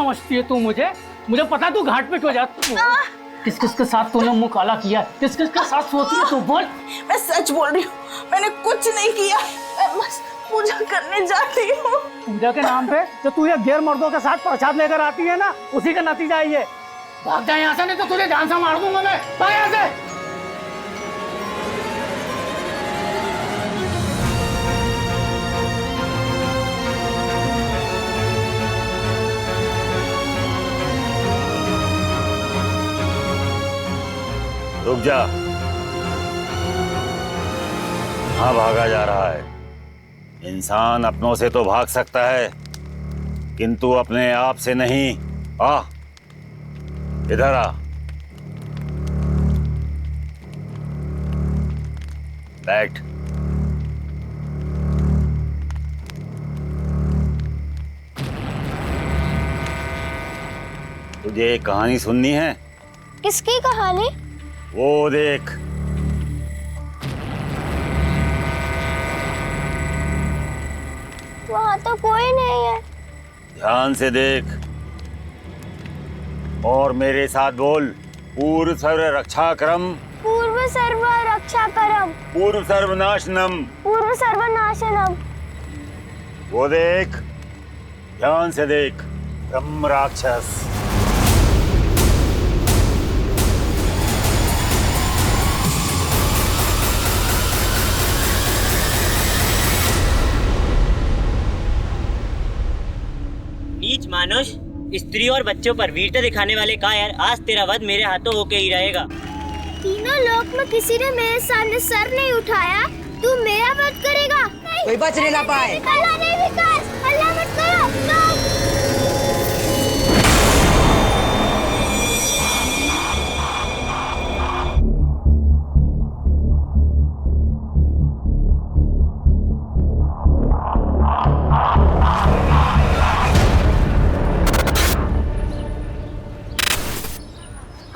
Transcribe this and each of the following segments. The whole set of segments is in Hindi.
समझती है तू मुझे? मुझे पता तू घाट पे हो जा। किस किस के साथ तूने मुंह काला किया? किस किस के साथ सोती है तू? बोल। मैं सच बोल रही हूँ, मैंने कुछ नहीं किया, मैं बस पूजा करने जाती हूँ। पूजा के नाम पे जो तू ये गैर मर्दों के साथ प्रसाद लेकर आती है ना, उसी का नतीजा है ये। भाग जा यहाँ से, नहीं तो तुझे जान से मार दूंगा मैं। भाग यहाँ से। रुक जा। कहाँ भागा जा रहा है? इंसान अपनों से तो भाग सकता है, किंतु अपने आप से नहीं। आ, इधर आ। बैठ। तुझे एक कहानी सुननी है? किसकी कहानी? वो देख। वहाँ तो कोई नहीं है। ध्यान से देख और मेरे साथ बोल। पूर्व सर्व रक्षा करम, पूर्व सर्व रक्षा करम, पूर्व सर्वनाशनम। पूर्व सर्वनाशनम। वो देख, ध्यान से देख। ब्रह्म राक्षस। नीच मानुष, स्त्री और बच्चों पर वीरता दिखाने वाले कायर, आज तेरा वध मेरे हाथों होके ही रहेगा। तीनों लोक में किसी ने मेरे सामने सर नहीं उठाया, तू मेरा वध करेगा? नहीं, कोई बचने ना पाए। अल्लाह नहीं विकास, अल्लाह मत करो।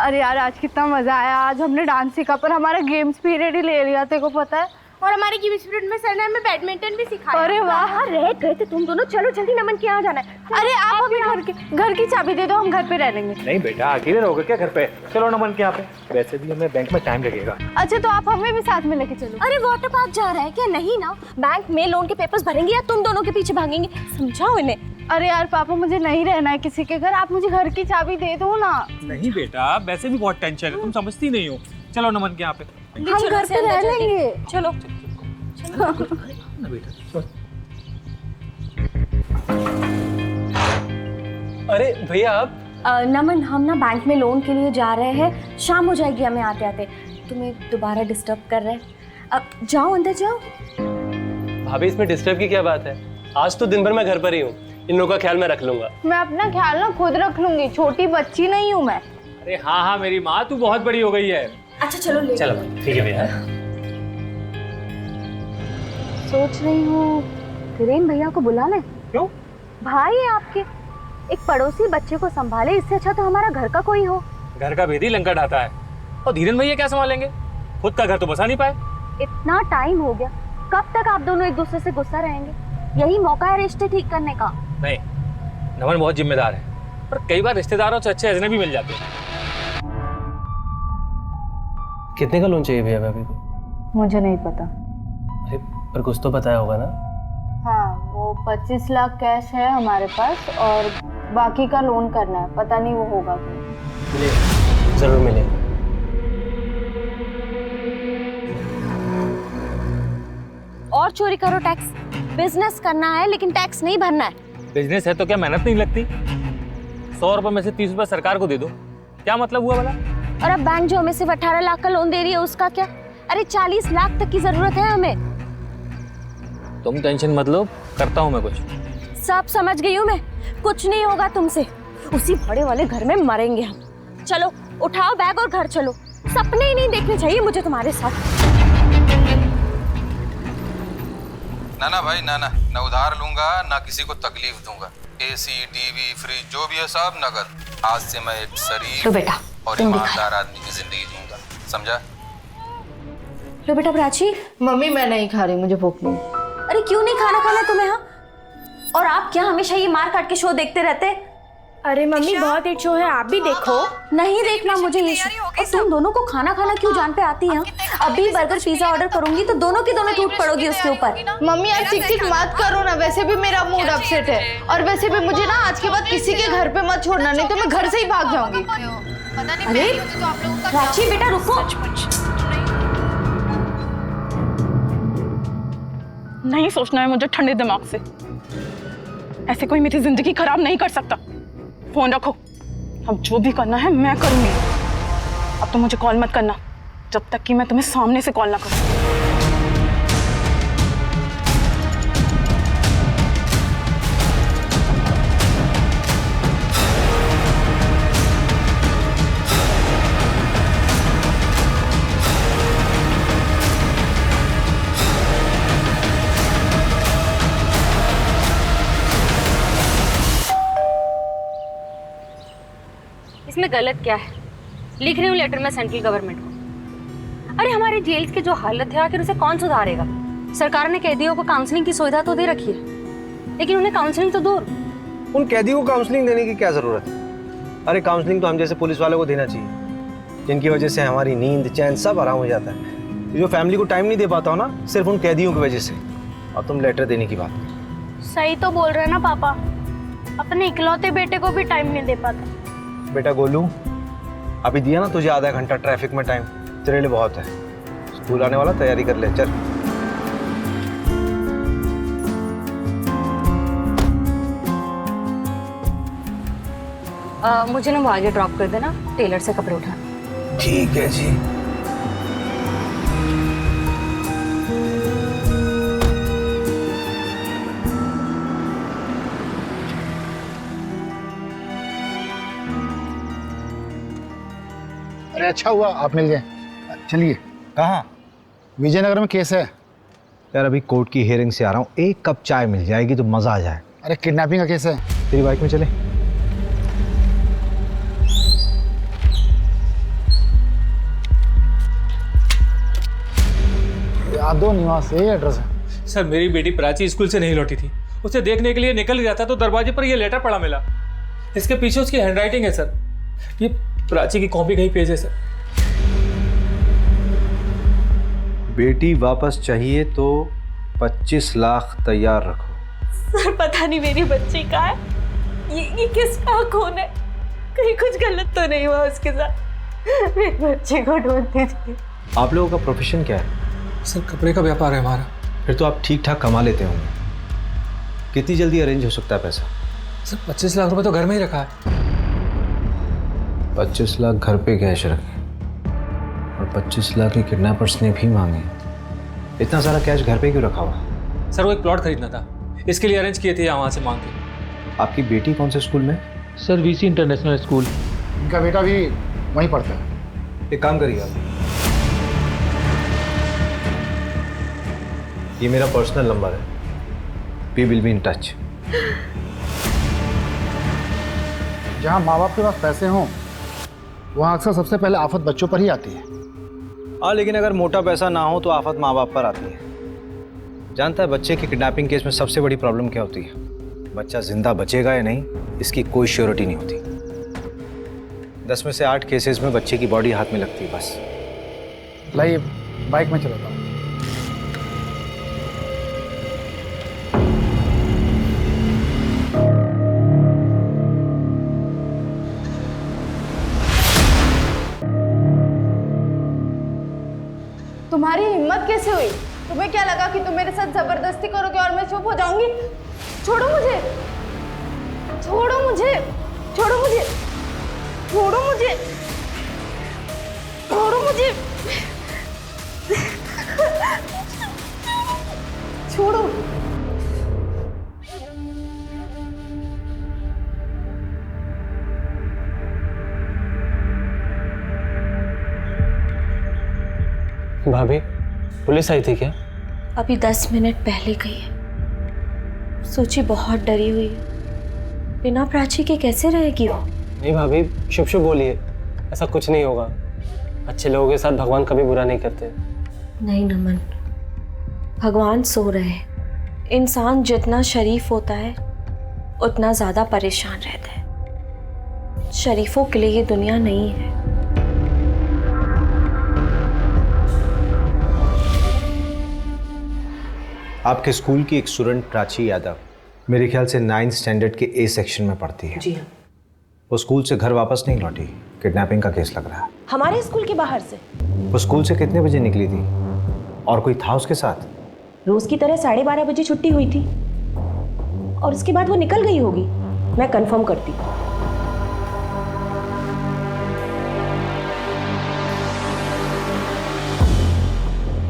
अरे यार आज कितना मजा आया। आज हमने डांस सीखा पर हमारा गेम्स पीरियड ही ले लिया, तेरे को पता है। और हमारे गेम्स पीरियड में सर ने हमें बैडमिंटन भी सिखाया। अरे वाह, रह गए थे तुम दोनों। चलो जल्दी, नमन के यहाँ जाना है। अरे आप अभी घर की चाबी दे दो, हम घर पे रह लेंगे। नहीं बेटा, अकेले रहोगे क्या घर पे? चलो नमन के यहाँ पे। वैसे भी हमें बैंक में टाइम लगेगा। अच्छा तो आप हमें भी साथ में लेके चलो। अरे वाटर पार्क जा रहा है क्या? नहीं ना, बैंक में लोन के पेपर्स भरेंगे या तुम दोनों के पीछे भागेंगे? समझाओ इन्हें। अरे यार पापा, मुझे नहीं रहना है किसी के घर, आप मुझे घर की चाबी दे दो ना। नहीं बेटा, वैसे भी बहुत टेंशन है, तुम समझती नहीं हो। चलो नमन के यहाँ पे। हम घर पे रह लेंगे। चलो। अरे भैया आप नमन, हम ना बैंक में लोन के लिए जा रहे हैं, शाम हो जाएगी हमें आते आते। तुम्हें दोबारा डिस्टर्ब कर रहे हैं, अब जाओ अंदर जाओ। भाभी इसमें डिस्टर्ब की क्या बात है? आज तो दिन भर मैं घर पर ही हूँ, इन लोगों का ख्याल मैं रख लूंगा। मैं अपना ख्याल ना खुद रख लूंगी, छोटी बच्ची नहीं हूँ मैं। अरे हाँ मेरी माँ, तू बहुत बड़ी हो गई है। अच्छा चलो ले। चलो ठीक है भैया। सोच रही हूँ वीरेन भैया को बुला ले। क्यों? भाई है आपके, एक पड़ोसी बच्चे को संभाले, इससे अच्छा तो हमारा घर का कोई हो। घर का भेदी लंका ढाता है, और धीरेन भैया क्या संभालेंगे? खुद का घर तो बसा नहीं पाए। इतना टाइम हो गया, कब तक आप दोनों एक दूसरे से गुस्सा रहेंगे? यही मौका है रिश्ते ठीक करने का। नहीं, नमन बहुत जिम्मेदार है, पर कई बार रिश्तेदारों से अच्छे अजनबी मिल जाते हैं। कितने का लोन चाहिए भैया भाभी को? मुझे नहीं पता। अरे पर कुछ तो बताया होगा ना? हाँ, वो 25 लाख कैश है हमारे पास और बाकी का लोन करना है, पता नहीं वो होगा कि मिले, जरूर मिले। और चोरी करो टैक्स, बिजनेस करना है लेकिन टैक्स नहीं भरना है। बिजनेस है तो क्या मेहनत नहीं लगती? 100 रुपए में से 30 रुपए सरकार को दे दो, क्या मतलब हुआ भला? और अब बैंक जो हमें सिर्फ 18 लाख का लोन दे रही है, उसका क्या? अरे 40 लाख तक की जरूरत है हमें। तुम टेंशन मत लो, करता हूँ मैं कुछ। सब समझ गई हूँ मैं, कुछ नहीं होगा तुमसे, उसी भाड़े वाले घर में मरेंगे हम। चलो उठाओ बैग और घर चलो, सपने ही नहीं देखने चाहिए मुझे तुम्हारे साथ। ना भाई ना उधार लूंगा, ना किसी को तकलीफ दूंगा। एसी, टीवी, फ्रिज जो भी है सब नगद। आज से मैं एक शरीफ लो बेटा, और ईमानदार आदमी की जिंदगी जीऊंगा, समझा? लो बेटा प्राची। मम्मी मैं नहीं खा रही, मुझे भूख नहीं। अरे क्यों नहीं खाना तुम्हें? हाँ, और आप क्या हमेशा ये मार काट के शो देखते रहते? अरे मम्मी बहुत हिट शो है, आप भी देखो। नहीं देखना मुझे ये शो। और तुम दोनों को खाना खाना क्यों जान पे आती है? अभी बर्गर पिज्जा ऑर्डर करूंगी तो दोनों की दोनों टूट पड़ोगी उसके ऊपर। मम्मी आप चिक चिक मत करो ना, वैसे भी मेरा मूड अपसेट है और वैसे भी मुझे ना आज के बाद किसी के घर पे मत छोड़ना, नहीं तो मैं घर से ही भाग जाऊंगी। अरे प्राची बेटा रुको। नहीं सोचना है मुझे ठंडे दिमाग से, ऐसे कोई मेरी जिंदगी खराब नहीं कर सकता। फोन रखो, अब जो भी करना है मैं करूंगी। अब तो मुझे कॉल मत करना जब तक कि मैं तुम्हें सामने से कॉल ना करूं। इसमें गलत क्या है? लिख रही हूँ लेटर में सेंट्रल गवर्नमेंट को। अरे हमारे जेल्स की जो हालत है आखिर उसे कौन सुधारेगा? सरकार ने कैदियों को काउंसलिंग की सुविधा तो दे रखी है, लेकिन उन्हें काउंसलिंग तो दूर। उन कैदियों को काउंसलिंग देने की क्या जरूरत है? अरे काउंसलिंग तो हम जैसे पुलिस वालों को देना चाहिए, जिनकी वजह से हमारी नींद चैन सब आराम हो जाता है। जो फैमिली को टाइम नहीं दे पाता हो ना, सिर्फ उन कैदियों की वजह से। और तुम लेटर देने की बात। सही तो बोल रहे हैं ना पापा, अपने इकलौते बेटे को भी टाइम नहीं दे पाता। बेटा गोलू, अभी दिया ना तुझे आधा घंटा ट्रैफिक में टाइम, तेरे लिए बहुत है। स्कूल आने वाला, तैयारी कर ले, चल। मुझे ना वो आगे ड्रॉप कर देना, टेलर से कपड़े उठाना। ठीक है जी। अरे अच्छा हुआ आप मिल गए। चलिए। कहाँ? विजयनगर में केस है। यार अभी कोर्ट की हियरिंग से आ रहा हूँ, एक कप चाय मिल जाएगी तो मजा आ जाए। अरे किडनैपिंग का केस है। तेरी बाइक में चले। यादव निवास, यही एड्रेस है। सर मेरी बेटी प्राची स्कूल से नहीं लौटी थी, उसे देखने के लिए निकल गया था तो दरवाजे पर यह लेटर पड़ा मिला। इसके पीछे उसकी हैंडराइटिंग है सर, ये प्राची की कॉपी कहीं पेज है सर। बेटी वापस चाहिए तो 25 लाख तैयार रखो। सर पता नहीं मेरी बच्ची कहाँ है, ये किसका खून है? कहीं कुछ गलत तो नहीं हुआ उसके साथ? मेरे बच्चे को ढूंढ दीजिए। आप लोगों का प्रोफेशन क्या है? सर कपड़े का व्यापार है हमारा। फिर तो आप ठीक ठाक कमा लेते होंगे। कितनी जल्दी अरेंज हो सकता है पैसा? सर 25 लाख रुपए तो घर में ही रखा है। 25 लाख घर पे कैश रखे और 25 लाख के किडनैपर्स ने भी मांगे। इतना सारा कैश घर पे क्यों रखा हुआ? सर वो एक प्लॉट खरीदना था, इसके लिए अरेंज किए थे वहाँ से मांग के। आपकी बेटी कौन से स्कूल में? Sir VC international school. इनका बेटा भी वहीं पढ़ता है। एक काम करिए आप, ये मेरा पर्सनल नंबर है, we will be in touch. जहाँ माँ बाप के पास पैसे हों वहाँ अक्सर सबसे पहले आफत बच्चों पर ही आती है। हाँ लेकिन अगर मोटा पैसा ना हो तो आफत माँ बाप पर आती है। जानता है बच्चे की किडनैपिंग केस में सबसे बड़ी प्रॉब्लम क्या होती है? बच्चा जिंदा बचेगा या नहीं इसकी कोई श्योरिटी नहीं होती। 10 में से 8 केसेस में बच्चे की बॉडी हाथ में लगती है बस। लाइए बाइक में चलाता हूँ। तुम्हारी हिम्मत कैसे हुई? तुम्हें क्या लगा कि तुम मेरे साथ जबरदस्ती करोगे और मैं चुप हो जाऊंगी? छोड़ो मुझे, छोड़ो मुझे, छोड़ो मुझे, छोड़ो मुझे, छोड़ो मुझे, छोड़ो। भाभी पुलिस आई थी क्या? अभी 10 मिनट पहले गई है। सोची बहुत डरी हुई है, बिना प्राची के कैसे रहेगी वो? नहीं भाभी, शुभ शुभ बोलिए, ऐसा कुछ नहीं होगा। अच्छे लोगों के साथ भगवान कभी बुरा नहीं करते। नहीं नमन, भगवान सो रहे हैं। इंसान जितना शरीफ होता है उतना ज़्यादा परेशान रहता है। शरीफों के लिए ये दुनिया नहीं है। आपके स्कूल की एक स्टूडेंट प्राची यादव मेरे ख्याल से 9th स्टैंडर्ड के ए सेक्शन में पढ़ती है। जी हाँ। वो स्कूल से घर वापस नहीं लौटी, किडनैपिंग का केस लग रहा है। हमारे स्कूल के बाहर से? वो स्कूल से कितने बजे निकली थी और कोई था उसके साथ? रोज की तरह 12:30 बजे छुट्टी हुई थी और उसके बाद वो निकल गई होगी। मैं कंफर्म करती हूँ।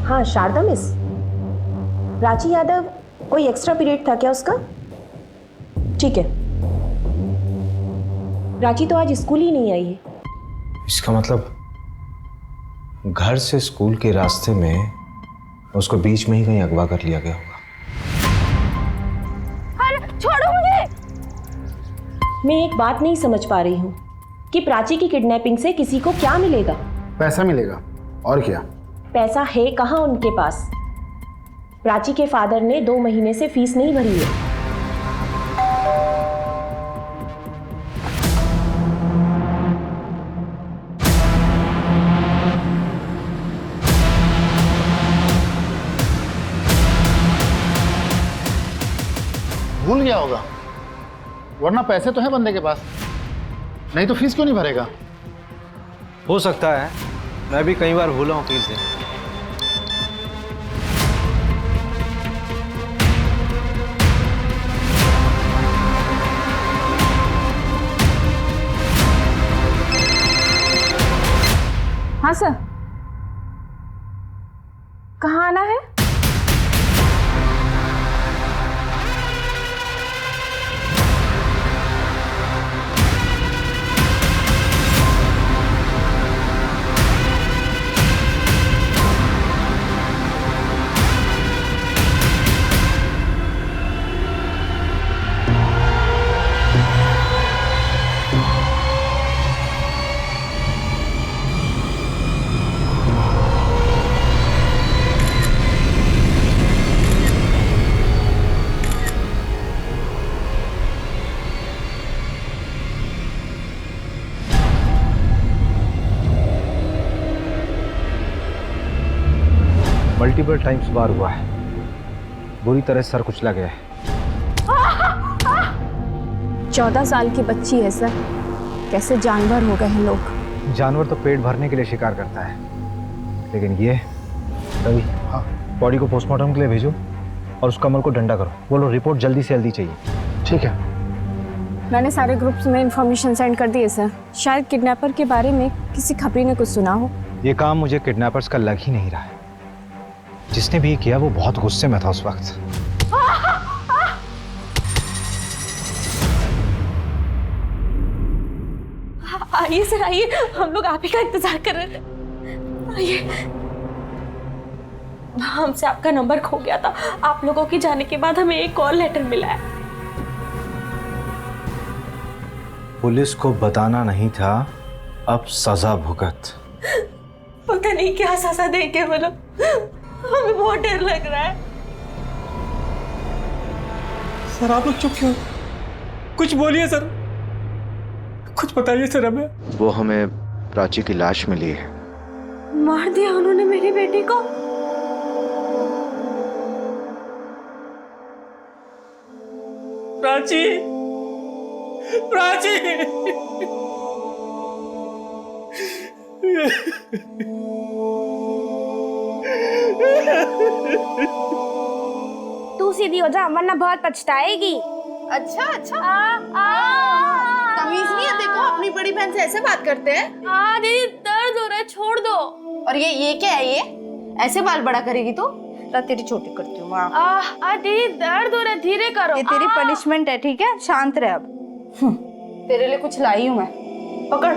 हाँ शारदा मिस, प्राची यादव कोई एक्स्ट्रा पीरियड था क्या उसका? ठीक है, प्राची तो आज स्कूल ही नहीं आई है। इसका मतलब घर से स्कूल के रास्ते में उसको बीच में ही कहीं अगवा कर लिया गया होगा। अरे छोड़ो मुझे। मैं एक बात नहीं समझ पा रही हूँ कि प्राची की किडनैपिंग से किसी को क्या मिलेगा? पैसा मिलेगा, और क्या? पैसा है कहाँ उनके पास? प्राची के फादर ने 2 महीने से फीस नहीं भरी है। भूल गया होगा, वरना पैसे तो हैं बंदे के पास, नहीं तो फीस क्यों नहीं भरेगा? हो सकता है, मैं भी कई बार भूला हूँ फीस देना। हाँ सर, कहाँ आना है? मल्टीपल टाइम्स बार हुआ है, बुरी तरह सर कुचला गया है। 14 साल की बच्ची है सर, कैसे जानवर हो गए हैं लोग। जानवर तो पेट भरने के लिए शिकार करता है, लेकिन ये रवि, बॉडी को पोस्टमार्टम के लिए भेजो और उस कमल को डंडा करो। बोलो रिपोर्ट जल्दी से जल्दी चाहिए। ठीक है। मैंने सारे ग्रुप्स में इंफॉर्मेशन सेंड कर दी है सर। शायद किडनैपर के बारे में किसी खबरी ने कुछ सुना हो। ये काम मुझे किडनैपर्स का लग ही नहीं रहा है। जिसने भी ये किया वो बहुत गुस्से में था उस वक्त। आइए सर आइए, हम लोग आप ही का इंतजार कर रहे थे। आइए। हमसे आपका नंबर खो गया था, आप लोगों के जाने के बाद हमें एक कॉल लेटर मिला है। पुलिस को बताना नहीं था, अब सजा भुगत। पता नहीं क्या सजा देंगे वो लोग, हमें बहुत डर लग रहा है। सर आप लोग चुप क्यों? कुछ बोलिए सर, कुछ बताइए सर हमें। वो हमें प्राची की लाश मिली है। मार दिया उन्होंने मेरी बेटी को। प्राची, प्राची। तू सीधी हो जा वरना बहुत पछताएगी। अच्छा अच्छा, तमीज नहीं है देखो, अपनी बड़ी बहन से ऐसे बात करते हैं। हाँ दीदी दर्द हो रहा है, छोड़ दो। और ये क्या है? ये ऐसे बाल बड़ा करेगी तो? तेरी छोटी करती हूँ माँ। दीदी दर्द हो रहा है, धीरे करो। ये तेरी पनिशमेंट है, ठीक है? शांत रह अब। तेरे लिए कुछ लाई हूँ मैं, पकड़।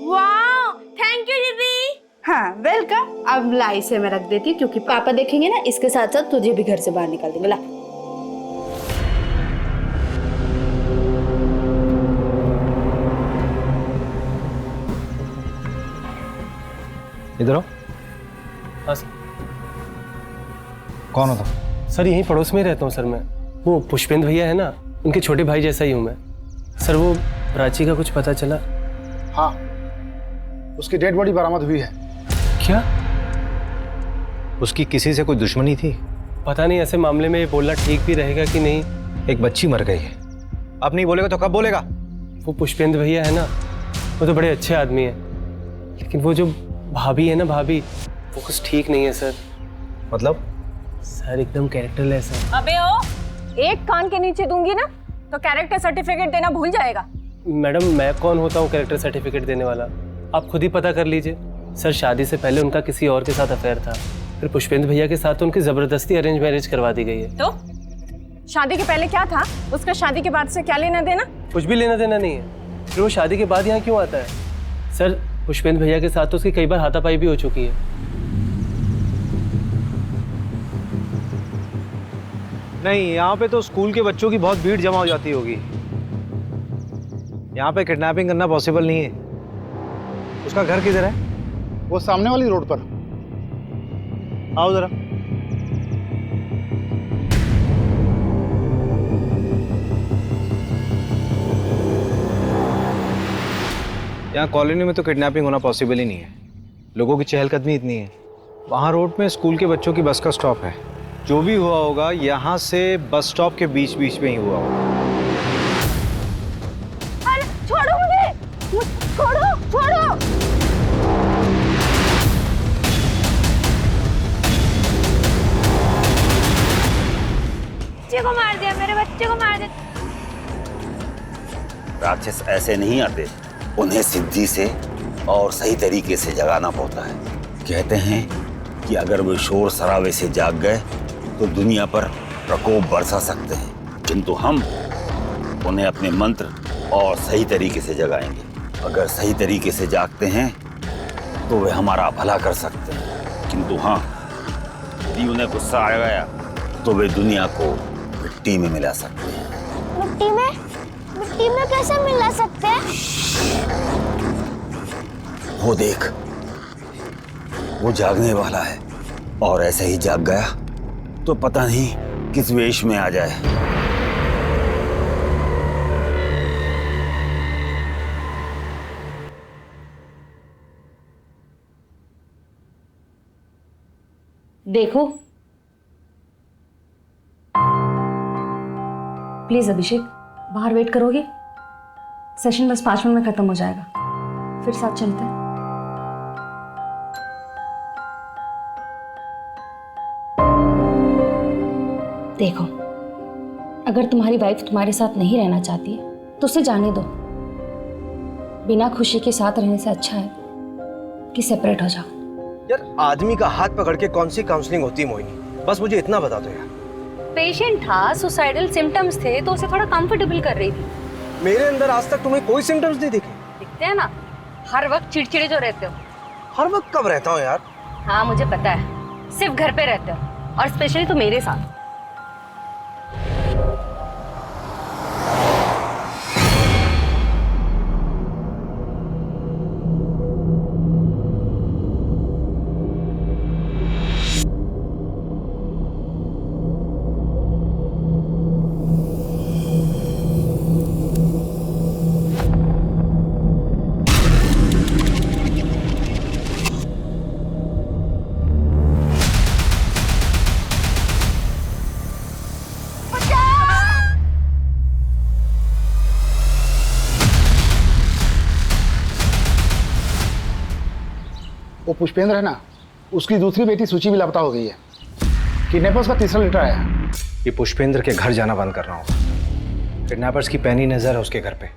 वाह, थैंक यू दीदी। हाँ वेलकम। अब लाई से मैं रख देती हूँ क्योंकि पापा देखेंगे ना, इसके साथ साथ तुझे भी घर से बाहर निकाल देंगे। ला। इधर आओ। हाँ सर। कौन हो तुम? सर यहीं पड़ोस में ही रहता हूँ सर मैं। वो पुष्पेंद्र भैया है ना, उनके छोटे भाई जैसा ही हूँ मैं। सर वो प्राची का कुछ पता चला? हाँ, उसकी डेड बॉडी बरामद हुई है। क्या? उसकी किसी से कोई दुश्मनी थी? पता नहीं, ऐसे मामले में ये बोलना ठीक भी रहेगा कि नहीं। एक बच्ची मर गई है, अब नहीं बोलेगा तो कब बोलेगा? वो पुष्पेंद्र भैया है ना, वो तो बड़े अच्छे आदमी है, लेकिन वो जो भाभी है ना, भाभी, वो कुछ ठीक नहीं है सर। मतलब? सर एकदम कैरेक्टरलेस है। अबे ओ, एक कान के नीचे दूंगी ना तो कैरेक्टर सर्टिफिकेट देना भूल जाएगा। मैडम मैं कौन होता हूँ कैरेक्टर सर्टिफिकेट देने वाला? आप खुद ही पता कर लीजिए। सर शादी से पहले उनका किसी और के साथ अफेयर था, फिर पुष्पेंद्र भैया के साथ तो उनकी जबरदस्ती अरेंज मैरिज करवा दी गई है। तो शादी के पहले क्या था, उसका शादी के बाद से क्या लेना देना? कुछ भी लेना देना नहीं है। फिर वो शादी के बाद यहाँ क्यों आता है? सर पुष्पेंद्र भैया के साथ तो उसकी कई बार हाथापाई भी हो चुकी है। नहीं, यहाँ पे तो स्कूल के बच्चों की बहुत भीड़ जमा हो जाती होगी। यहाँ पे किडनैपिंग करना पॉसिबल नहीं है। उसका घर किधर है? वो सामने वाली रोड पर। आओ जरा। यहाँ कॉलोनी में तो किडनैपिंग होना पॉसिबल ही नहीं है, लोगों की चहलकदमी इतनी है। वहाँ रोड में स्कूल के बच्चों की बस का स्टॉप है। जो भी हुआ होगा यहाँ से बस स्टॉप के बीच बीच में ही हुआ होगा। अरे छोड़ो मुझे, छोड़ो छोड़ो। बच्चे को मार दिया, मेरे बच्चे को मार दिया। राक्षस ऐसे नहीं आते, उन्हें सिद्धि से और सही तरीके से जगाना पड़ता है। कहते हैं कि अगर वो शोर शराबे से जाग गए तो दुनिया पर प्रकोप बरसा सकते हैं, किंतु हम उन्हें अपने मंत्र और सही तरीके से जगाएंगे। अगर सही तरीके से जागते हैं तो वे हमारा भला कर सकते हैं, किंतु हाँ, यदि उन्हें गुस्सा आ गया तो वे दुनिया को मिट्टी में मिला सकते हैं। मिट्टी में? मिट्टी में कैसे मिला सकते हैं? वो देख, वो जागने वाला है, और ऐसे ही जाग गया तो पता नहीं किस वेश में आ जाए। देखो प्लीज अभिषेक, बाहर वेट करोगे? सेशन बस 5 मिनट में खत्म हो जाएगा, फिर साथ चलते हैं। देखो, अगर तुम्हारी वाइफ तुम्हारे साथ नहीं रहना चाहती है तो उसे जाने दो। बिना खुशी के साथ रहने से अच्छा है कि सेपरेट हो जाओ। यार आदमी का हाथ पकड़ के कौन सी काउंसलिंग होती है मोहिनी? बस मुझे इतना बता दो यार। पेशेंट था, सुसाइडल सिम्टम्स थे, तो उसे थोड़ा कंफर्टेबल कर रही थी। मेरे अंदर आज तक तुम्हें कोई सिम्टम्स नहीं दिखे? दिखते हैं ना, हर वक्त चिड़चिड़े जो रहते हो। हर वक्त कब रहता हूँ यार? हाँ मुझे पता है, सिर्फ घर पे रहते हो, और स्पेशली तो मेरे साथ। वो पुष्पेंद्र है ना, उसकी दूसरी बेटी सूची भी लापता हो गई है। किडनैपर्स का तीसरा लेटर आया है। ये पुष्पेंद्र के घर जाना बंद करना होगा। किडनैपर्स की पैनी नज़र है उसके घर पे।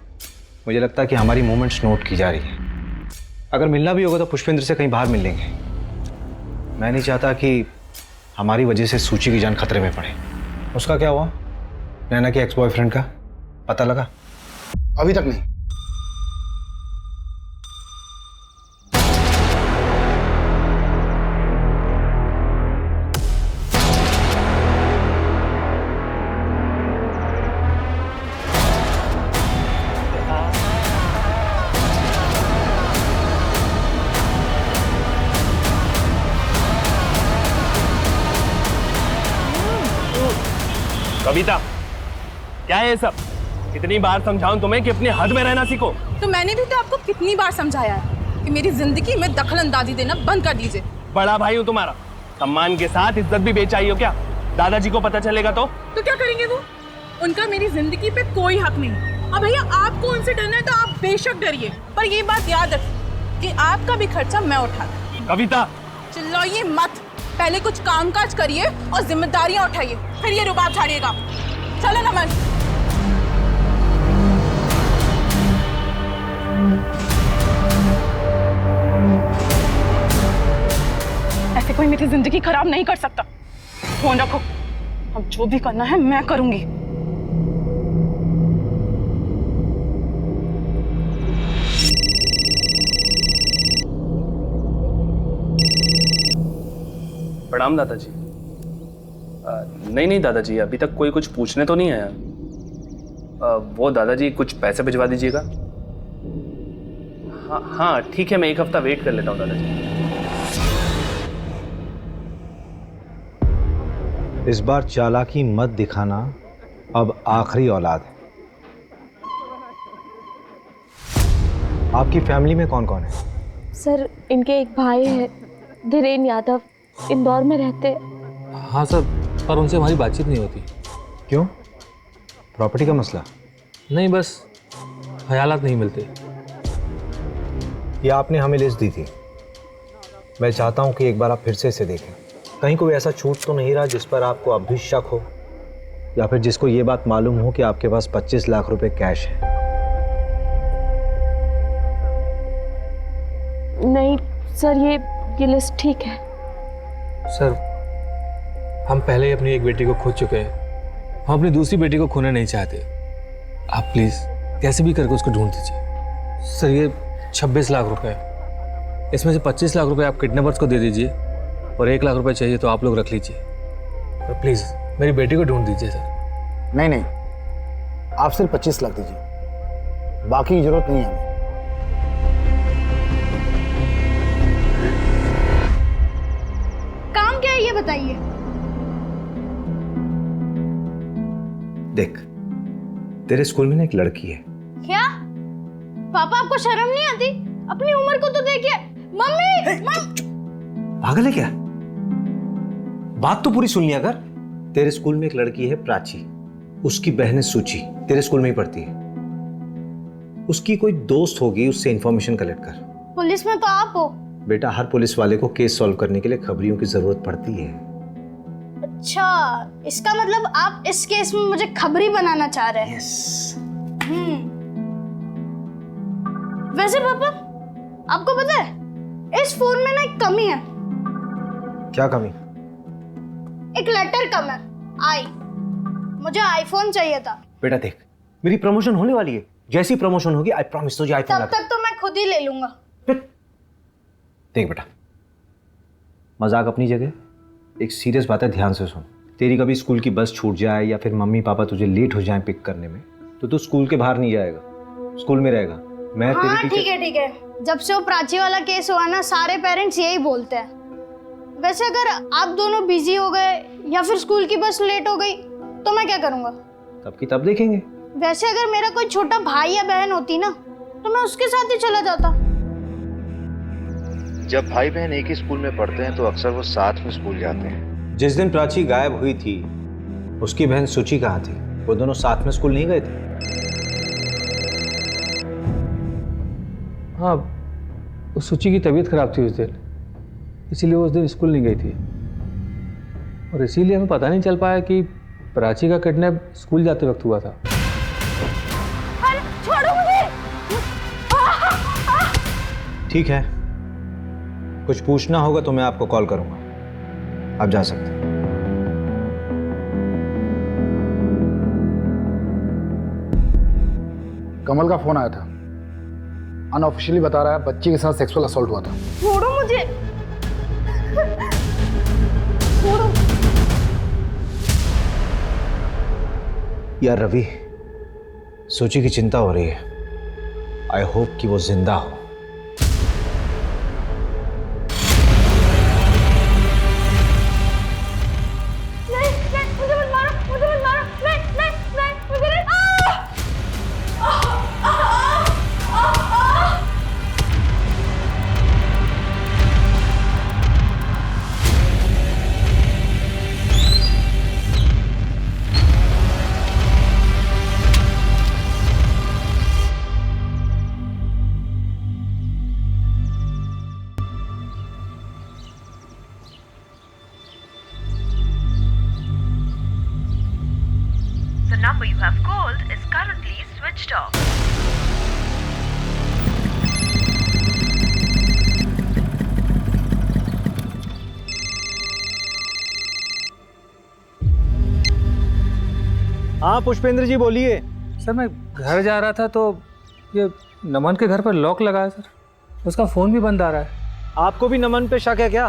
मुझे लगता है कि हमारी मूवमेंट्स नोट की जा रही है। अगर मिलना भी होगा तो पुष्पेंद्र से कहीं बाहर मिल लेंगे। मैं नहीं चाहता कि हमारी वजह से सूची की जान खतरे में पड़े। उसका क्या हुआ? नैना के एक्स बॉयफ्रेंड का पता लगा? अभी तक नहीं। कविता, क्या है ये सब? कितनी बार समझाऊं तुम्हें कि अपनी हद में रहना सीखो। तो मैंने भी तो आपको कितनी बार समझाया है कि मेरी जिंदगी में दखल अंदाजी देना बंद कर दीजिए। बड़ा भाई हूँ तुम्हारा, सम्मान के साथ इज्जत भी बेचाई हो क्या? दादाजी को पता चलेगा तो क्या करेंगे वो? उनका मेरी जिंदगी पे कोई हक नहीं। अब भैया आपको उनसे डरना है तो आप बेशक डरिए, पर ये बात याद रखिए कि आपका भी खर्चा मैं उठाऊंगी। कविता चिल्लाइए मत, पहले कुछ कामकाज करिए और जिम्मेदारियां उठाइए, फिर ये रुबाब झाड़िएगा। चलो नमन। ऐसे कोई मेरी जिंदगी खराब नहीं कर सकता। फोन रखो, अब जो भी करना है मैं करूंगी। प्रणाम दादाजी। नहीं दादाजी, अभी तक कोई कुछ पूछने तो नहीं आया। वो दादाजी कुछ पैसे भिजवा दीजिएगा। हाँ ठीक है, मैं एक हफ्ता वेट कर लेता हूँ दादाजी। इस बार चालाकी मत दिखाना, अब आखिरी औलाद है। आपकी फैमिली में कौन कौन है? सर इनके एक भाई है, धीरेन यादव, इंदौर में रहते। हाँ सर, पर उनसे हमारी बातचीत नहीं होती। क्यों? प्रॉपर्टी का मसला? नहीं, बस ख्यालात नहीं मिलते। ये आपने हमें लिस्ट दी थी, मैं चाहता हूँ कि एक बार आप फिर से इसे देखें। कहीं कोई ऐसा छूट तो नहीं रहा जिस पर आपको अब भी शक हो, या फिर जिसको ये बात मालूम हो कि आपके पास 25 लाख रुपए कैश है। नहीं सर, ये लिस्ट ठीक है। सर, हम पहले ही अपनी एक बेटी को खो चुके हैं, हम अपनी दूसरी बेटी को खोना नहीं चाहते। आप प्लीज कैसे भी करके उसको ढूंढ दीजिए। सर, ये 26 लाख रुपए, इसमें से 25 लाख रुपए आप किडनैपर्स को दे दीजिए और 1 लाख रुपए चाहिए तो आप लोग रख लीजिए। तो प्लीज मेरी बेटी को ढूंढ दीजिए सर। नहीं, आप सिर्फ 25 लाख दीजिए, बाकी की जरूरत नहीं है हमें। काम क्या है ये बताइए। देख, तेरे स्कूल में ना एक लड़की है। क्या पापा, आपको शर्म नहीं आती? अपनी उम्र को तो देखिए। मम्मी पागल है क्या? बात तो पूरी सुन लिया कर। तेरे स्कूल में एक लड़की है प्राची, उसकी बहन है सूची, तेरे स्कूल में ही पढ़ती है। उसकी कोई दोस्त होगी, उससे इंफॉर्मेशन कलेक्ट कर। पुलिस में तो आप हो। बेटा, हर पुलिस वाले को केस सॉल्व करने के लिए खबरियों की जरूरत पड़ती है। अच्छा, इसका मतलब आप इस केस में मुझे खबरी बनाना चाह रहे हैं। वैसे पापा, आपको पता है इस फोन में ना एक कमी है। क्या कमी? एक लेटर कम है, आई। मुझे आईफोन चाहिए था। बेटा देख, मेरी प्रमोशन होने वाली है, जैसी प्रमोशन होगी आई प्रॉमिस तुझे आईफोन तब तक तो मैं खुद ही ले लूंगा। देख बेटा, मजाक अपनी जगह, एक सीरियस बात है, ध्यान से सुन। तेरी कभी स्कूल की बस छूट जाए या फिर मम्मी पापा तुझे लेट हो जाए पिक करने में, तो तू स्कूल के बाहर नहीं जाएगा, स्कूल में रहेगा। मैं हाँ तेरी ठीक है। जब से वो प्राची वाला केस हुआ ना, सारे पेरेंट्स यही बोलते हैं। वैसे अगर आप दोनों बिजी हो गए या फिर स्कूल की बस लेट हो गई तो मैं क्या करूंगा? तब की तब देखेंगे। वैसे अगर मेरा कोई छोटा भाई या बहन होती ना, तो मैं उसके साथ ही चला जाता। जब भाई बहन एक ही स्कूल में पढ़ते हैं तो अक्सर वो साथ में स्कूल जाते हैं। जिस दिन प्राची गायब हुई थी, उसकी बहन सुची कहाँ थी? वो दोनों साथ में स्कूल नहीं गए थे? हाँ, उस सूची की तबीयत खराब थी उस दिन, इसीलिए वो उस दिन स्कूल नहीं गई थी, और इसीलिए हमें पता नहीं चल पाया कि प्राची का किडनैप स्कूल जाते वक्त हुआ था। छोड़ो मुझे। ठीक है, कुछ पूछना होगा तो मैं आपको कॉल करूंगा। आप जा सकते हैं। कमल का फोन आया था, अनऑफिशियली बता रहा है बच्ची के साथ सेक्सुअल असॉल्ट हुआ था। छोड़ो मुझे। छोड़ो। यार रवि, सोची की चिंता हो रही है। आई होप कि वो जिंदा हो। number you have called is currently switched off. हाँ पुष्पेंद्र जी बोलिए। सर मैं घर जा रहा था तो ये नमन के घर पर लॉक लगा है सर, उसका फ़ोन भी बंद आ रहा है। आपको भी नमन पे शक है क्या?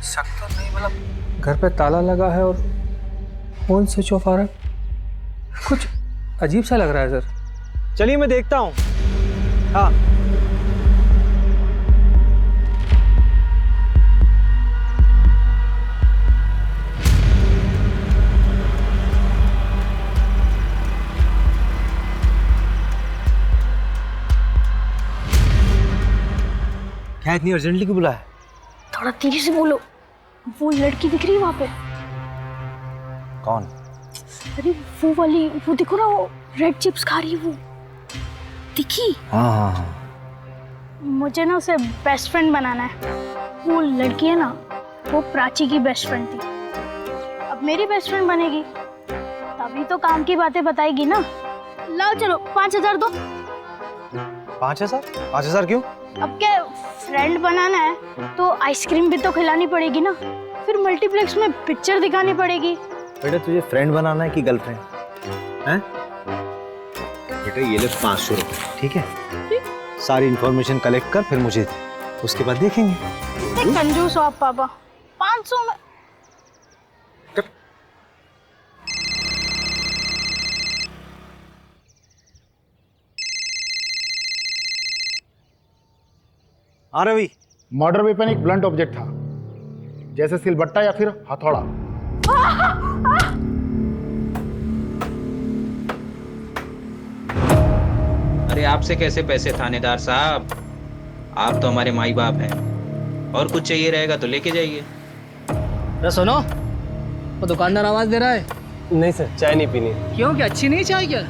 शक तो नहीं, मतलब घर पे ताला लगा है और फ़ोन स्विच ऑफ आ रहा है, कुछ अजीब सा लग रहा है सर। चलिए मैं देखता हूँ। हाँ क्या इतनी अर्जेंटली क्यों बुलाया? थोड़ा तेजी से बोलो, वो लड़की दिख रही है वहां पे। कौन? अरे वो वाली, वो देखो ना, वो रेड चिप्स खा रही है, वो दिखी? हाँ हाँ हाँ। मुझे ना उसे बेस्ट फ्रेंड बनाना है। वो लड़की है ना, वो प्राची की बेस्ट फ्रेंड थी, अब मेरी बेस्ट फ्रेंड बनेगी, तभी तो काम की बातें बताएगी ना। लाओ चलो 5000 दो। 5000? 5000 क्यों? अब क्या फ्रेंड बनाना है तो आइसक्रीम भी तो खिलानी पड़ेगी ना, फिर मल्टीप्लेक्स में पिक्चर दिखानी पड़ेगी। बेटा तुझे फ्रेंड बनाना है कि गर्लफ्रेंड हैं? बेटा ये ले 500 रुपये, ठीक है? सारी इंफॉर्मेशन कलेक्ट कर फिर मुझे दे, उसके बाद देखेंगे। कंजूस हो आप पापा, 500 में। हाँ रवि। मर्डर वेपन एक ब्लंट ऑब्जेक्ट था, जैसे सिलबट्टा या फिर हथौड़ा। अरे आपसे कैसे पैसे थानेदार साहब, आप तो हमारे माई बाप हैं, और कुछ चाहिए रहेगा तो लेके जाइए। अरे सुनो, वो दुकानदार आवाज दे रहा है। नहीं सर, चाय नहीं पीनी। क्यों, क्या अच्छी नहीं चाय क्या?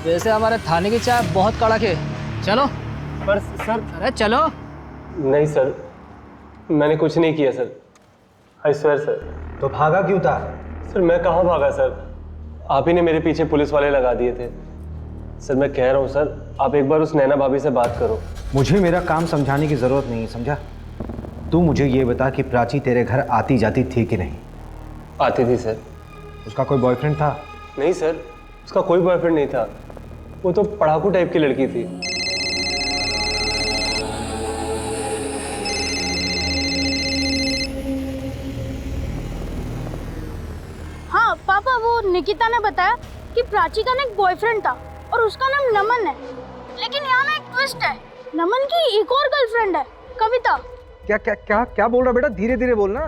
वैसे हमारे थाने की चाय बहुत कड़क है, चलो। पर सर, अरे चलो। नहीं सर, मैंने कुछ नहीं किया सर, आई स्वेयर सर। तो भागा क्यों था? सर मैं कहाँ भागा सर, आप ही ने मेरे पीछे पुलिस वाले लगा दिए थे। सर मैं कह रहा हूँ सर, आप एक बार उस नैना भाभी से बात करो। मुझे मेरा काम समझाने की जरूरत नहीं, समझा? तू मुझे ये बता कि प्राची तेरे घर आती जाती थी कि नहीं? आती थी सर। उसका कोई बॉयफ्रेंड था? नहीं सर, उसका कोई बॉयफ्रेंड नहीं था, वो तो पढ़ाकू टाइप की लड़की थी। हाँ पापा, वो निकिता ने बताया कि प्राची का ना एक बॉयफ्रेंड था और उसका नाम नमन है, लेकिन यहाँ ना एक ट्विस्ट है, नमन की एक और गर्लफ्रेंड है, कविता। क्या क्या क्या क्या बोल रहा बेटा? धीरे धीरे बोलना।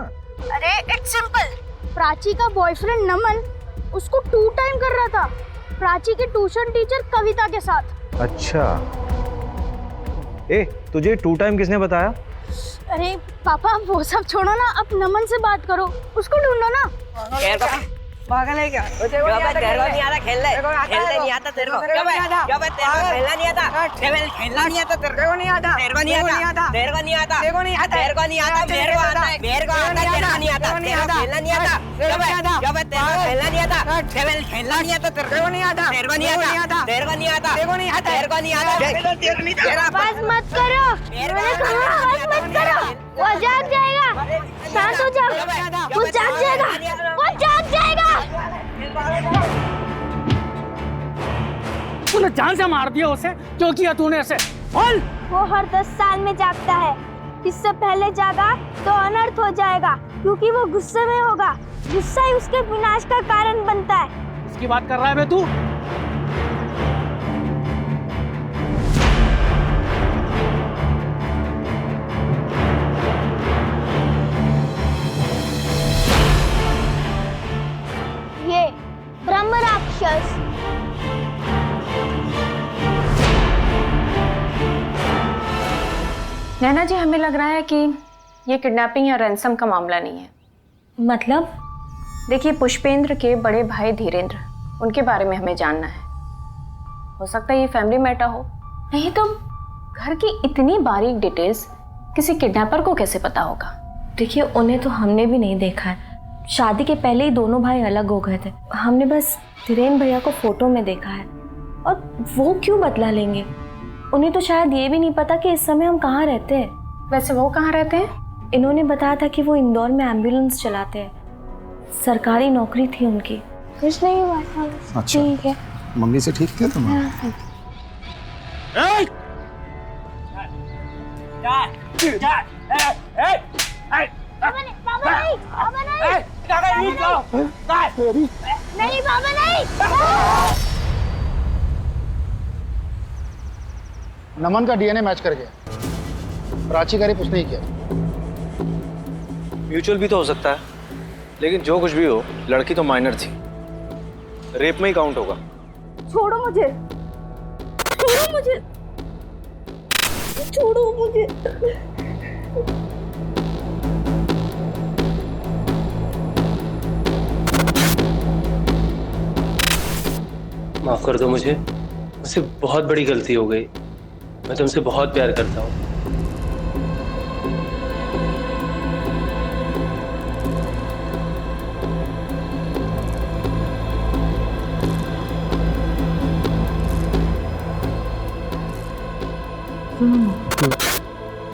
अरे इट्स सिंपल, प्राची का बॉयफ्रेंड नमन उसको 2 टाइम कर रहा था, प्राची के ट्यूशन टीचर कविता के साथ। अच्छा, ए तुझे 2 टाइम किसने बताया? अरे पापा वो सब छोड़ो ना, अब नमन से बात करो, उसको ढूंढो ना। पागल है क्या? तेरे को नहीं आता खेलने नहीं आता तेरे को, खेलना नहीं आता, खेलना नहीं आता तेरे को, नहीं आता, तेरे को नहीं आता, तेरे को नहीं आता, तेरे को नहीं आता, तेरे को नहीं आता, मेरे को आता है, मेरे को आता है, तेरे को नहीं आता, खेलना नहीं आता, तेरे को खेलना नहीं आता, खेलना नहीं आता, तेरे को नहीं आता, तेरे को नहीं आता, तेरे को नहीं आता, तेरे को नहीं आता, तेरे को नहीं आता, तेरा बस मत करो, बस मत करो, वो जाग जाएगा, शांत हो जाओ, वो जाग जाएगा, वो जाग जाएगा। तूने जान से मार दिया उसे, क्यों किया तूने ऐसे? बोल। वो हर 10 साल में जागता है, इससे पहले जागा तो अनर्थ हो जाएगा, क्योंकि वो गुस्से में होगा, गुस्सा ही उसके विनाश का कारण बनता है। इसकी बात कर रहा है बे तू? ये ब्रह्म राक्षस। नैना जी, हमें लग रहा है कि ये किडनैपिंग या रैंसम का मामला नहीं है। मतलब? देखिए, पुष्पेंद्र के बड़े भाई धीरेंद्र, उनके बारे में हमें जानना है। हो सकता है ये फैमिली मैटर हो, नहीं तो घर की इतनी बारीक डिटेल्स किसी किडनैपर को कैसे पता होगा? देखिए, उन्हें तो हमने भी नहीं देखा है, शादी के पहले ही दोनों भाई अलग हो गए थे, हमने बस धीरेन भैया को फोटो में देखा है, और वो क्यों बदला लेंगे? उन्हें तो शायद ये भी नहीं पता कि इस समय हम कहाँ रहते हैं। वैसे वो कहाँ रहते हैं? इन्होंने बताया था कि वो इंदौर में एम्बुलेंस चलाते हैं, सरकारी नौकरी थी उनकी। कुछ नहीं हुआ। अच्छा। ठीक है। मम्मी से ठीक थे तुम? नहीं बाबा नहीं। नमन का डीएनए मैच कर गया, प्राची का रेप उसने ही किया। म्यूचुअल भी तो हो सकता है, लेकिन जो कुछ भी हो, लड़की तो माइनर थी, रेप में ही काउंट होगा। छोड़ो मुझे, छोड़ो मुझे, छोड़ो मुझे। माफ कर दो मुझसे बहुत बड़ी गलती हो गई। मैं तुमसे बहुत प्यार करता हूँ।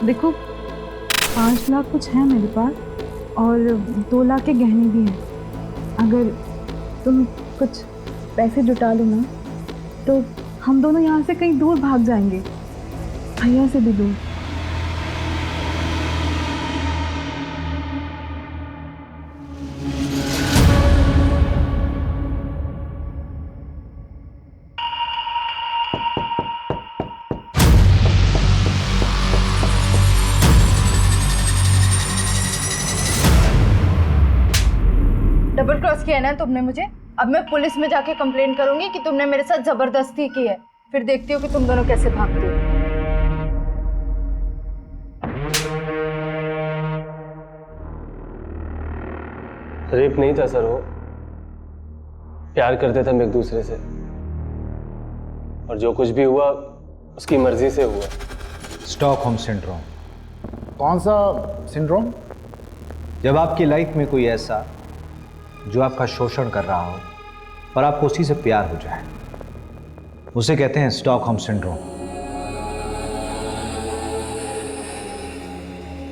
देखो 5 लाख कुछ है मेरे पास, और 2 लाख के गहने भी हैं। अगर तुम कुछ पैसे जुटा लो ना, तो हम दोनों यहाँ से कहीं दूर भाग जाएंगे, भैया से भी दूर। डबल क्रॉस किया ना तुमने मुझे। अब मैं पुलिस में जाके कंप्लेंट करूंगी कि तुमने मेरे साथ जबरदस्ती की है। फिर देखती हो कि तुम दोनों कैसे भागते हो। रेप नहीं था सर, वो प्यार करते थे हम एक दूसरे से, और जो कुछ भी हुआ उसकी मर्जी से हुआ। Stockholm syndrome. कौन सा सिंड्रोम? जब आपकी लाइफ में कोई ऐसा जो आपका शोषण कर रहा हो और आपको उसी से प्यार हो जाए, उसे कहते हैं स्टॉकहोम सिंड्रोम।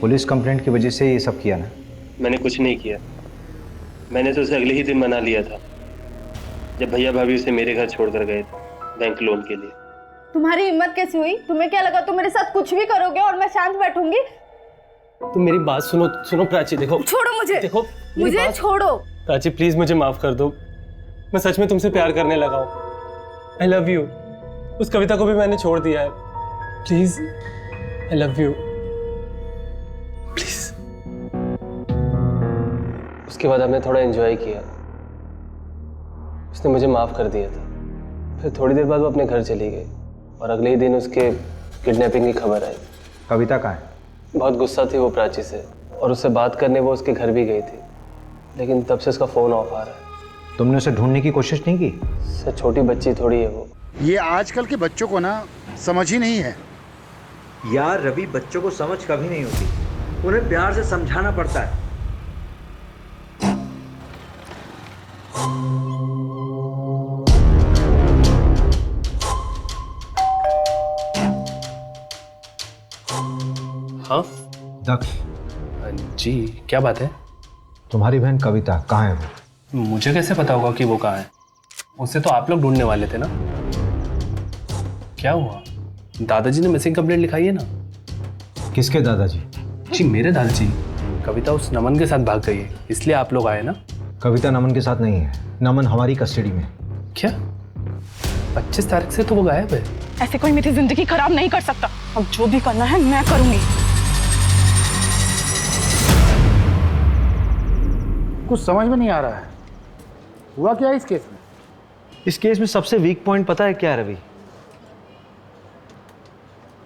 पुलिस कंप्लेंट की वजह से ये सब किया ना? मैंने कुछ नहीं किया। मैंने तो उसे अगले ही दिन मना लिया था जब भैया भाभी उसे मेरे घर छोड़कर गए थे बैंक लोन के लिए। तुम्हारी हिम्मत कैसी हुई? तुम्हें क्या लगा तुम मेरे साथ कुछ भी करोगे और मैं शांत बैठूंगी? तुम मेरी बात सुनो प्राची। देखो, छोड़ो मुझे, देखो मुझे छोड़ो। प्राची प्लीज मुझे माफ कर दो। मैं सच में तुमसे प्यार करने लगा हूँ। I love you. उस कविता को भी मैंने छोड़ दिया है। Please, I love you, please. उसके बाद हमने थोड़ा एंजॉय किया। उसने मुझे माफ कर दिया था। फिर थोड़ी देर बाद वो अपने घर चली गई, और अगले ही दिन उसके किडनैपिंग की खबर आई। कविता कहाँ है? बहुत गुस्सा थी वो प्राची से, और उससे बात करने वो उसके घर भी गई थी, लेकिन तब से उसका फोन ऑफ आ रहा है। तुमने उसे ढूंढने की कोशिश नहीं की? सर, छोटी बच्ची थोड़ी है वो। ये आजकल के बच्चों को ना समझ ही नहीं है। यार रवि, बच्चों को समझ कभी नहीं होती, उन्हें प्यार से समझाना पड़ता है। हाँ दक्ष जी, क्या बात है? तुम्हारी बहन कविता कहाँ है वो? मुझे कैसे पता होगा कि वो कहाँ है? उसे तो आप लोग ढूंढने वाले थे ना। क्या हुआ? दादाजी ने मिसिंग कंप्लेंट लिखाई है ना। किसके दादाजी? जी मेरे दादाजी। कविता उस नमन के साथ भाग गई है, इसलिए आप लोग आए ना। कविता नमन के साथ नहीं है, नमन हमारी कस्टडी में। क्या? 25 तारीख से तो वो गायब है। ऐसे कोई मेरी जिंदगी खराब नहीं कर सकता। अब जो भी करना है मैं करूंगी। कुछ समझ में नहीं आ रहा है, हुआ क्या इस केस में? इस केस में सबसे वीक पॉइंट पता है क्या रवि?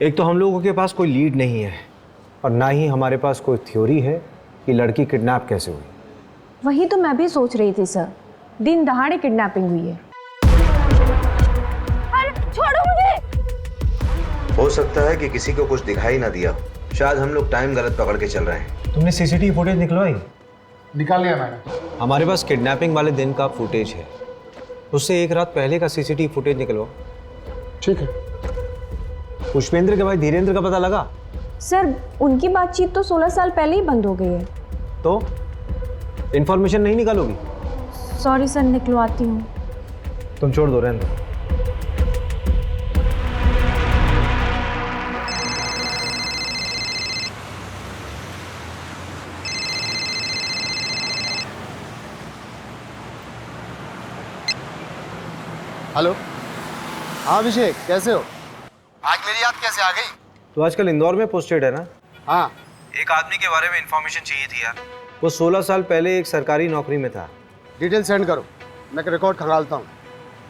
एक तो हम लोगों के पास कोई लीड नहीं है, और ना ही हमारे पास कोई थ्योरी है कि लड़की किडनैप कैसे हुई। वही तो मैं भी सोच रही थी सर, दिन दहाड़े किडनैपिंग हुई है। अरे छोड़ो मुझे। हो सकता है कि किसी को कुछ दिखाई ना दिया, शायद हम लोग टाइम गलत पकड़ के चल रहे हैं। तुमने सीसीटीवी फुटेज निकलवाई? निकाल लिया मैंने। हमारे पास किडनैपिंग वाले दिन का फुटेज है, उससे एक रात पहले का सीसीटीवी फुटेज निकलवाओ। ठीक है। पुष्पेंद्र के भाई धीरेन्द्र का पता लगा? सर उनकी बातचीत तो 16 साल पहले ही बंद हो गई है। तो इंफॉर्मेशन नहीं निकालोगी? सॉरी सर, निकलवाती हूँ। तुम छोड़ दो, रहने दो। हेलो। हाँ अभिषेक, कैसे हो? आज मेरी याद कैसे आ गई? तो आजकल इंदौर में पोस्टेड है ना? हाँ। एक आदमी के बारे में इंफॉर्मेशन चाहिए थी यार। वो 16 साल पहले एक सरकारी नौकरी में था। डिटेल सेंड करो, मैं रिकॉर्ड खंगालता हूँ।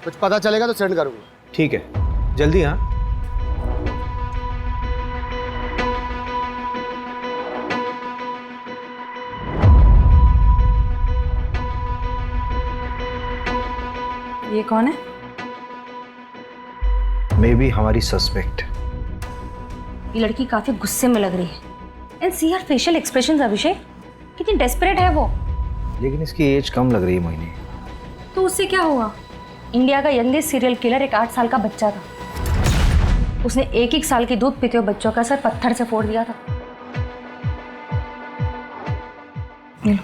कुछ पता चलेगा तो सेंड करूँगा। ठीक है, जल्दी। हाँ ये कौन है? मे बी हमारी सस्पेक्ट। ये लड़की काफी गुस्से में लग रही है। And see her facial expressions Abhishek, कितनी डेस्परेट है वो। लेकिन इसकी एज कम लग रही है मोहिनी। तो उससे क्या हुआ? इंडिया का यंगेस्ट सीरियल किलर एक 8 साल का बच्चा था। उसने 1-1 साल के दूध पीते हुए बच्चों का सर पत्थर से फोड़ दिया था। ये लो।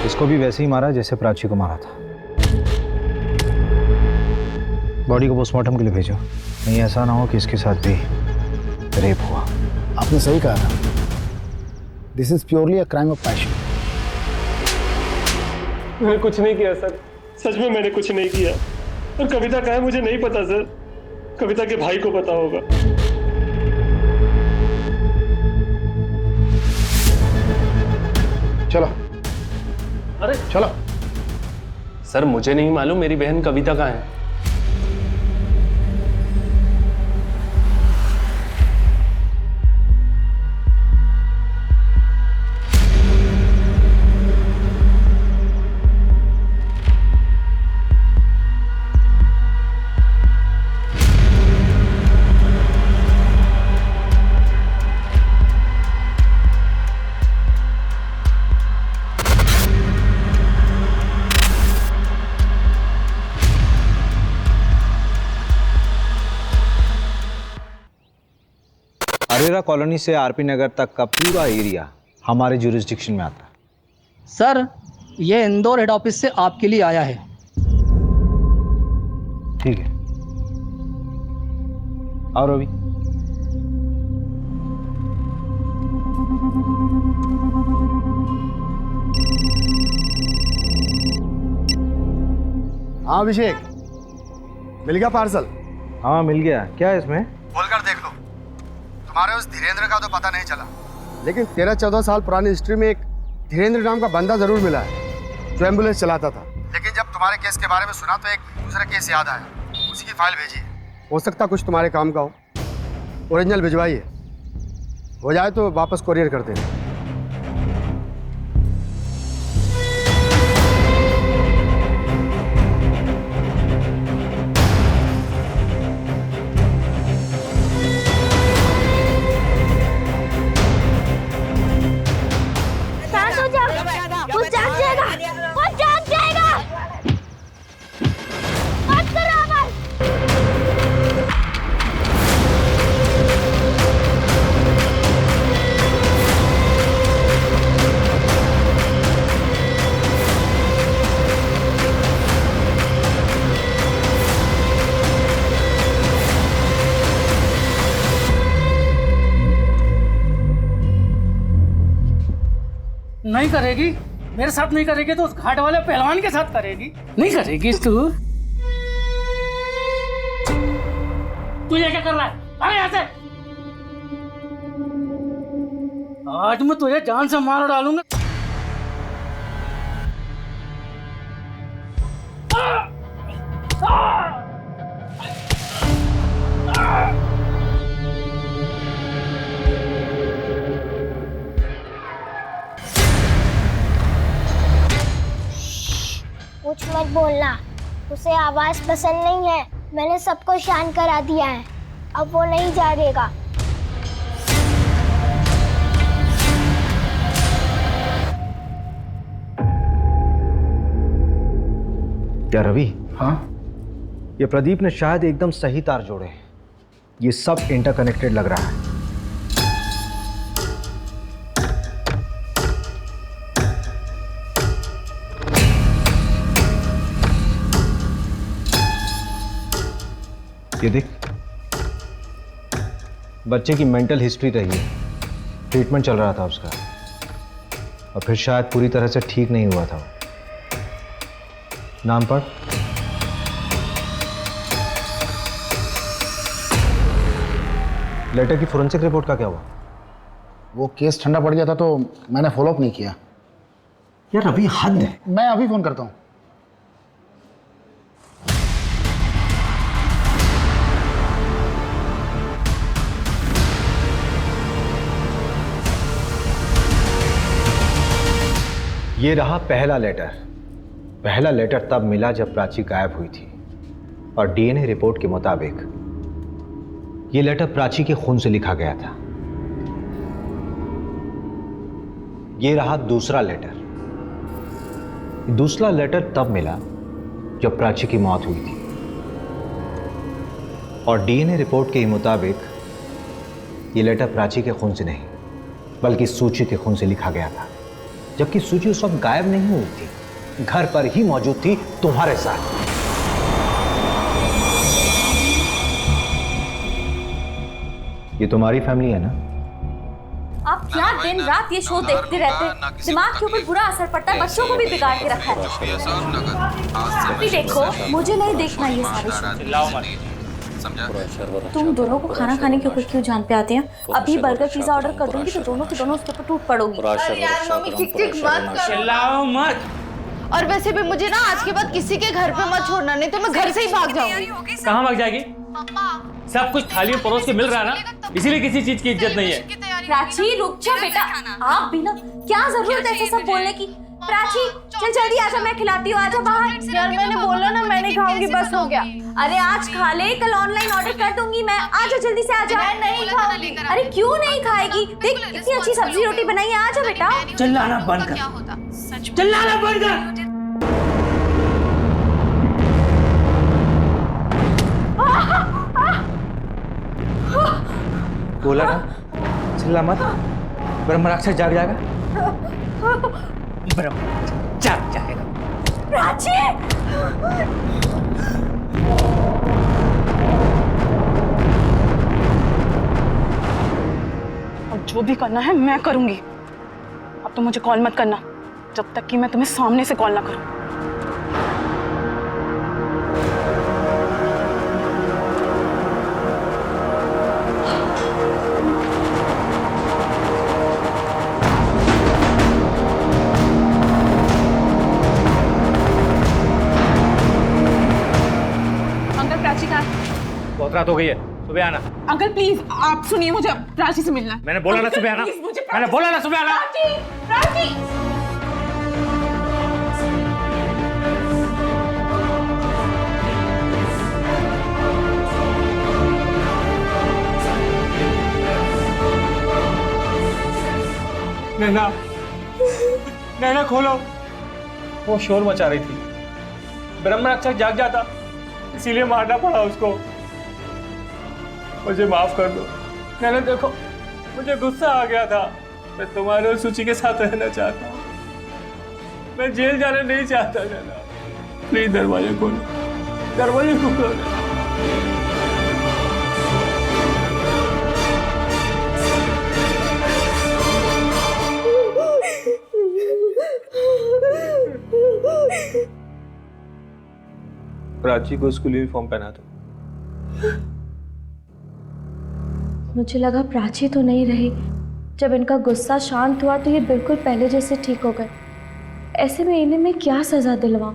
इसको भी वैसे ही मारा जैसे प्राची को मारा था। बॉडी को पोस्टमार्टम के लिए भेजो, नहीं ऐसा ना हो कि इसके साथ भी रेप हुआ। आपने सही कहा था, this is purely a crime of passion. मैंने कुछ नहीं किया सर, सच में मैंने कुछ नहीं किया। और कविता कहाँ है मुझे नहीं पता सर, कविता के भाई को पता होगा। चलो। अरे चलो। सर मुझे नहीं मालूम मेरी बहन कविता कहाँ है। अरेरा कॉलोनी से आरपी नगर तक का पूरा एरिया हमारे जुरिस्डिक्शन में आता है। सर ये इंदौर हेड ऑफिस से आपके लिए आया है। ठीक है, और अभी हाँ अभिषेक, मिल गया पार्सल? हाँ मिल गया। क्या है इसमें? खोल कर देख लो। तुम्हारे उस धीरेन्द्र का तो पता नहीं चला, लेकिन 13-14 साल पुरानी हिस्ट्री में एक धीरेन्द्र नाम का बंदा जरूर मिला है जो एम्बुलेंस चलाता था। लेकिन जब तुम्हारे केस के बारे में सुना तो एक दूसरा केस याद आया, उसी की फाइल भेजी है। हो सकता कुछ तुम्हारे काम का हो। ओरिजिनल भिजवाइए, हो जाए तो वापस कोरियर कर देना। नहीं करेगी, मेरे साथ नहीं करेगी तो उस घाट वाले पहलवान के साथ करेगी। नहीं करेगी तू ये क्या कर रहा है? अरे यहाँ से, आज मैं तुझे जान से मार डालूंगा। कुछ मत बोलना। उसे आवाज पसंद नहीं है। मैंने सबको शांत करा दिया है। अब वो नहीं जागेगा। क्या रवि? हाँ, ये प्रदीप ने शायद एकदम सही तार जोड़े। ये सब इंटरकनेक्टेड लग रहा है। ये देख, बच्चे की मेंटल हिस्ट्री रही है, ट्रीटमेंट चल रहा था उसका, और फिर शायद पूरी तरह से ठीक नहीं हुआ था। नाम पढ़। लेटर की फोरेंसिक रिपोर्ट का क्या हुआ? वो केस ठंडा पड़ गया था तो मैंने फॉलोअप नहीं किया। यार अभी हद है। मैं अभी फोन करता हूँ। ये रहा पहला लेटर। पहला लेटर तब मिला जब प्राची गायब हुई थी, और डीएनए रिपोर्ट के मुताबिक ये लेटर प्राची के खून से लिखा गया था। ये रहा दूसरा लेटर। दूसरा लेटर तब मिला जब प्राची की मौत हुई थी, और डीएनए रिपोर्ट के मुताबिक ये लेटर प्राची के खून से नहीं बल्कि सूची के खून से लिखा गया था, जबकि सूची उस वक्त गायब नहीं हुई थी, घर पर ही मौजूद थी तुम्हारे साथ। ये तुम्हारी फैमिली है ना? आप क्या दिन रात ये शो देखते रहते हैं? दिमाग के ऊपर बुरा असर पड़ता है, बच्चों को भी बिगाड़ के रखा है। अभी देखो, मुझे नहीं देखना ये सारी शो। तुम दोनों को खाना खाने के ऊपर क्यों जान पे आते हैं? अभी बर्गर पिज्जा ऑर्डर कर दूंगी तो दोनों के दोनों उसके ऊपर टूट पड़ोगी। अरे यार मम्मी ठीक मत करो। चिल्लाओ मत। और वैसे भी मुझे ना आज के बाद किसी के घर पे मत छोड़ना, नहीं तो मैं घर से ही भाग जाऊंगी। कहाँ भाग जाएगी? सब कुछ थाली में परोस के मिल रहा है ना, इसीलिए किसी चीज की इज्जत नहीं है। प्राची रुक जा बेटा, आप भी ना, क्या जरूरत है ऐसा सब बोलने की? प्राची चल जल्दी आजा, मैं खिलाती हूँ, आजा बाहर। यार मैंने बोला ना मैं नहीं खाऊंगी, बस हो गया। अरे आज खा ले, कल ऑनलाइन ऑर्डर कर दूंगी मैं। आजा जल्दी से आजा। मैं नहीं खाऊंगी। अरे क्यों नहीं खाएगी? देख इतनी अच्छी सब्जी रोटी बनाई है, आजा बेटा। चिल्लाना बंद कर। चिल्लाना बंद कर। बोला ना, चिल्ला मत, ब्रह्म राक्षस जाग जाएगा। ब्रह्म जाग जाएगा। प्राची! अब जो भी करना है मैं करूंगी। अब तो मुझे कॉल मत करना जब तक कि मैं तुम्हें सामने से कॉल ना करूं। बहुत रात हो गई है, सुबह आना। अंकल प्लीज आप सुनिए, मुझे प्राची से मिलना है। मैंने बोला ना सुबह आना। मैंने बोला ना सुबह आना। प्राची! नैना, नैना खोलो। वो शोर मचा रही थी, ब्रह्म राक्षस जाग जाता, इसीलिए मारना पड़ा उसको। मुझे माफ कर दो नैना। देखो मुझे गुस्सा आ गया था, मैं तुम्हारे और सूची के साथ रहना चाहता हूँ, मैं जेल जाना नहीं चाहता। नैना प्लीज दरवाजा खोलो, दरवाजा खोलो। प्राची को स्कूल यूनिफॉर्म पहना दो। मुझे लगा प्राची तो नहीं रही। जब इनका गुस्सा शांत हुआ तो ये बिल्कुल पहले जैसे ठीक हो गए। ऐसे में इन्हें मैं क्या सज़ा दिलवाऊं?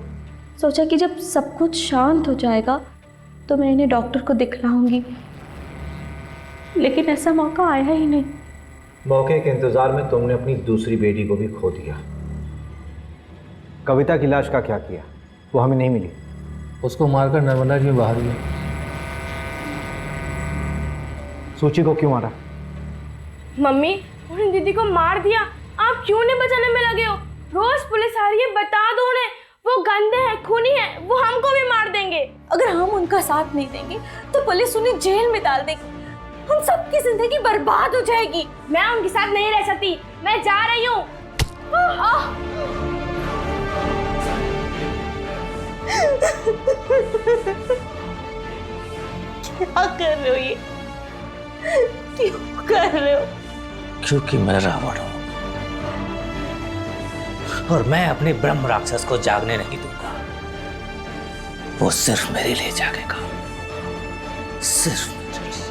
सोचा कि जब सब कुछ शांत हो जाएगा तो मैं इन्हें डॉक्टर को दिखलाऊंगी, लेकिन ऐसा मौका आया ही नहीं। मौके के इंतजार में तुमने अपनी दूसरी बेटी को भी खो दिया। कविता की लाश का क्या किया? वो हमें नहीं मिली। उसको मारकर नर्मदा जी बाहर गए। सूची को क्यों मारा? मम्मी, उन्हें दीदी को मार दिया, आप क्यों नहीं बचाने में लगे हो? रोज पुलिस आ रही है, बता दो उन्हें, वो गंदे हैं, खूनी हैं, वो हमको भी मार देंगे। अगर हम उनका साथ नहीं देंगे तो पुलिस उन्हें जेल में डाल देगी, हम सबकी जिंदगी बर्बाद हो जाएगी। मैं उनके साथ नहीं रह सकती, मैं जा रही हूँ। क्या कर रहे हो ये? क्यों कर रहे हो? क्योंकि मैं रावण हूं और मैं अपने ब्रह्म राक्षस को जागने नहीं दूंगा। वो सिर्फ मेरे लिए जागेगा, सिर्फ मेरे लिए,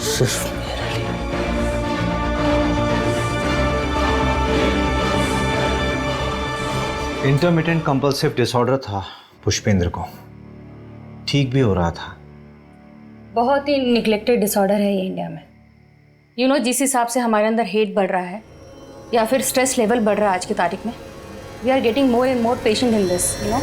सिर्फ मेरे लिए। इंटरमिटेंट कंपल्सिव डिसऑर्डर था पुष्पेंद्र को, ठीक भी हो रहा था। बहुत ही निग्लेक्टेड डिसऑर्डर है ये इंडिया में। यू नो, जिस हिसाब से हमारे अंदर हेट बढ़ रहा है या फिर स्ट्रेस लेवल बढ़ रहा है आज की तारीख में, we are getting more and more patient in this, you no.